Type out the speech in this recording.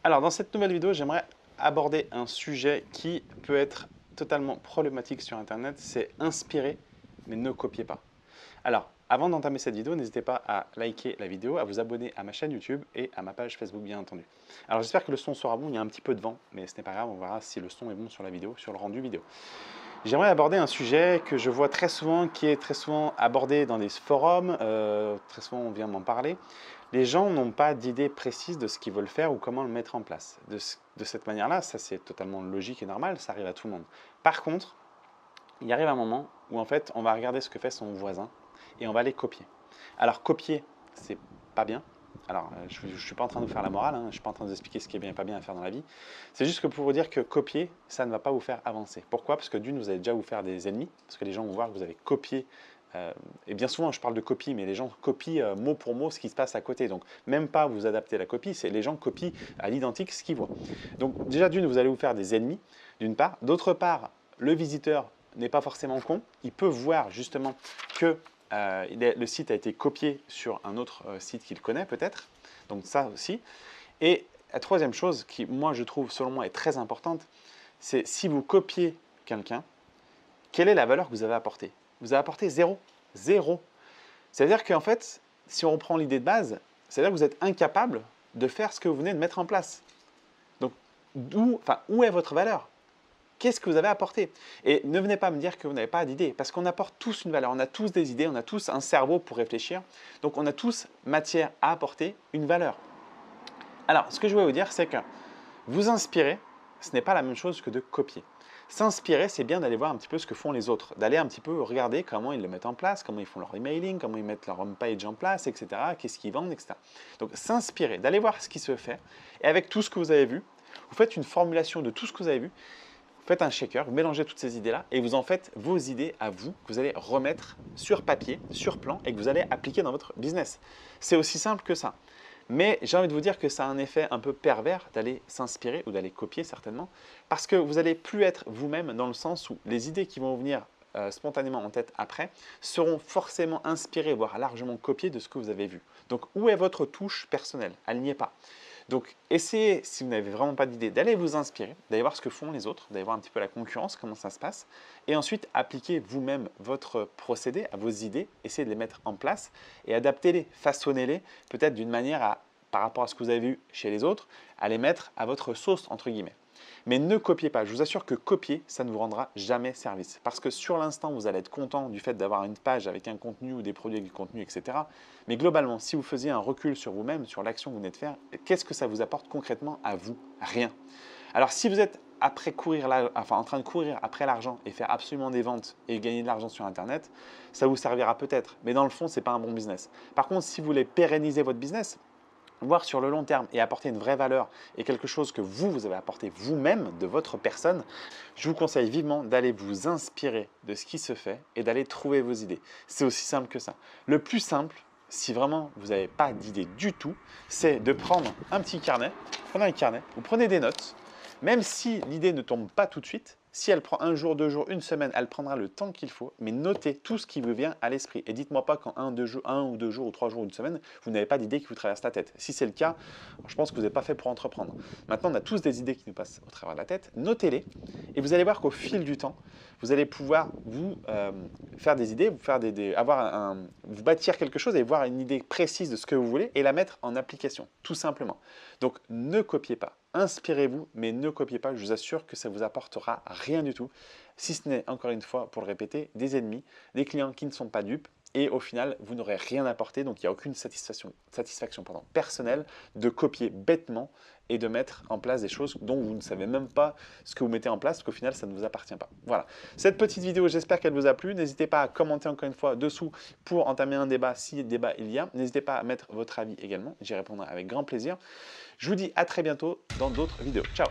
Alors, dans cette nouvelle vidéo, j'aimerais aborder un sujet qui peut être totalement problématique sur Internet, c'est inspirer, mais ne copiez pas. Alors, avant d'entamer cette vidéo, n'hésitez pas à liker la vidéo, à vous abonner à ma chaîne YouTube et à ma page Facebook, bien entendu. Alors, j'espère que le son sera bon, il y a un petit peu de vent, mais ce n'est pas grave, on verra si le son est bon sur la vidéo, sur le rendu vidéo. J'aimerais aborder un sujet que je vois très souvent, qui est très souvent abordé dans des forums, très souvent on vient m'en parler. Les gens n'ont pas d'idée précise de ce qu'ils veulent faire ou comment le mettre en place. De cette manière-là, ça c'est totalement logique et normal, ça arrive à tout le monde. Par contre, il arrive un moment où en fait on va regarder ce que fait son voisin et on va les copier. Alors copier, c'est pas bien. Alors je ne suis pas en train de vous faire la morale, hein, je ne suis pas en train de vous expliquer ce qui est bien et pas bien à faire dans la vie. C'est juste que pour vous dire que copier, ça ne va pas vous faire avancer. Pourquoi? Parce que d'une, vous allez déjà vous faire des ennemis, parce que les gens vont voir que vous avez copié. Et bien souvent, je parle de copie, mais les gens copient mot pour mot ce qui se passe à côté. Donc, même pas vous adapter la copie, c'est les gens copient à l'identique ce qu'ils voient. Donc, déjà, d'une, vous allez vous faire des ennemis, d'une part. D'autre part, le visiteur n'est pas forcément con. Il peut voir justement que le site a été copié sur un autre site qu'il connaît peut-être. Donc, ça aussi. Et la troisième chose qui, moi, je trouve, selon moi, est très importante, c'est si vous copiez quelqu'un, quelle est la valeur que vous avez apportée? Vous avez apporté zéro. Zéro. C'est-à-dire qu'en fait, si on reprend l'idée de base, c'est-à-dire que vous êtes incapable de faire ce que vous venez de mettre en place. Donc, où est votre valeur? Qu'est-ce que vous avez apporté? Et ne venez pas me dire que vous n'avez pas d'idées, parce qu'on apporte tous une valeur, on a tous des idées, on a tous un cerveau pour réfléchir, donc on a tous matière à apporter une valeur. Alors, ce que je voulais vous dire, c'est que vous inspirer, ce n'est pas la même chose que de copier. S'inspirer, c'est bien d'aller voir un petit peu ce que font les autres, d'aller un petit peu regarder comment ils le mettent en place, comment ils font leur emailing, comment ils mettent leur homepage en place, etc., qu'est-ce qu'ils vendent, etc. Donc s'inspirer, d'aller voir ce qui se fait, et avec tout ce que vous avez vu, vous faites une formulation de tout ce que vous avez vu, vous faites un shaker, vous mélangez toutes ces idées-là, et vous en faites vos idées à vous, que vous allez remettre sur papier, sur plan, et que vous allez appliquer dans votre business. C'est aussi simple que ça. Mais j'ai envie de vous dire que ça a un effet un peu pervers d'aller s'inspirer ou d'aller copier certainement, parce que vous n'allez plus être vous-même dans le sens où les idées qui vont venir spontanément en tête après seront forcément inspirées, voire largement copiées de ce que vous avez vu. Donc où est votre touche personnelle? Elle n'y est pas. Donc essayez, si vous n'avez vraiment pas d'idée, d'aller vous inspirer, d'aller voir ce que font les autres, d'aller voir un petit peu la concurrence, comment ça se passe, et ensuite appliquez vous-même votre procédé à vos idées, essayez de les mettre en place et adaptez-les, façonnez-les, peut-être d'une manière à, par rapport à ce que vous avez vu chez les autres, à les mettre à votre sauce, entre guillemets. Mais ne copiez pas. Je vous assure que copier, ça ne vous rendra jamais service. Parce que sur l'instant, vous allez être content du fait d'avoir une page avec un contenu ou des produits avec du contenu, etc. Mais globalement, si vous faisiez un recul sur vous-même, sur l'action que vous venez de faire, qu'est-ce que ça vous apporte concrètement à vous? Rien. Alors si vous êtes en train de courir après l'argent et faire absolument des ventes et gagner de l'argent sur Internet, ça vous servira peut-être. Mais dans le fond, ce n'est pas un bon business. Par contre, si vous voulez pérenniser votre business, voir sur le long terme et apporter une vraie valeur et quelque chose que vous avez apporté vous-même de votre personne, je vous conseille vivement d'aller vous inspirer de ce qui se fait et d'aller trouver vos idées. C'est aussi simple que ça. Le plus simple, si vraiment vous n'avez pas d'idée du tout, c'est de prendre un petit carnet, prenez un carnet, vous prenez des notes, même si l'idée ne tombe pas tout de suite, si elle prend un jour, 2 jours, une semaine, elle prendra le temps qu'il faut, mais notez tout ce qui vous vient à l'esprit. Et dites-moi pas qu'en un ou 2 jours, ou 3 jours, une semaine, vous n'avez pas d'idée qui vous traverse la tête. Si c'est le cas, je pense que vous n'êtes pas fait pour entreprendre. Maintenant, on a tous des idées qui nous passent au travers de la tête. Notez-les et vous allez voir qu'au fil du temps, vous allez pouvoir vous faire des idées, vous bâtir quelque chose et voir une idée précise de ce que vous voulez et la mettre en application, tout simplement. Donc, ne copiez pas. Inspirez-vous, mais ne copiez pas, je vous assure que ça vous apportera rien du tout, si ce n'est, encore une fois, pour le répéter, des ennemis, des clients qui ne sont pas dupes, et au final, vous n'aurez rien apporté, donc il n'y a aucune satisfaction personnelle de copier bêtement et de mettre en place des choses dont vous ne savez même pas ce que vous mettez en place, parce qu'au final, ça ne vous appartient pas. Voilà, cette petite vidéo, j'espère qu'elle vous a plu. N'hésitez pas à commenter encore une fois dessous pour entamer un débat, si débat il y a. N'hésitez pas à mettre votre avis également, j'y répondrai avec grand plaisir. Je vous dis à très bientôt dans d'autres vidéos. Ciao!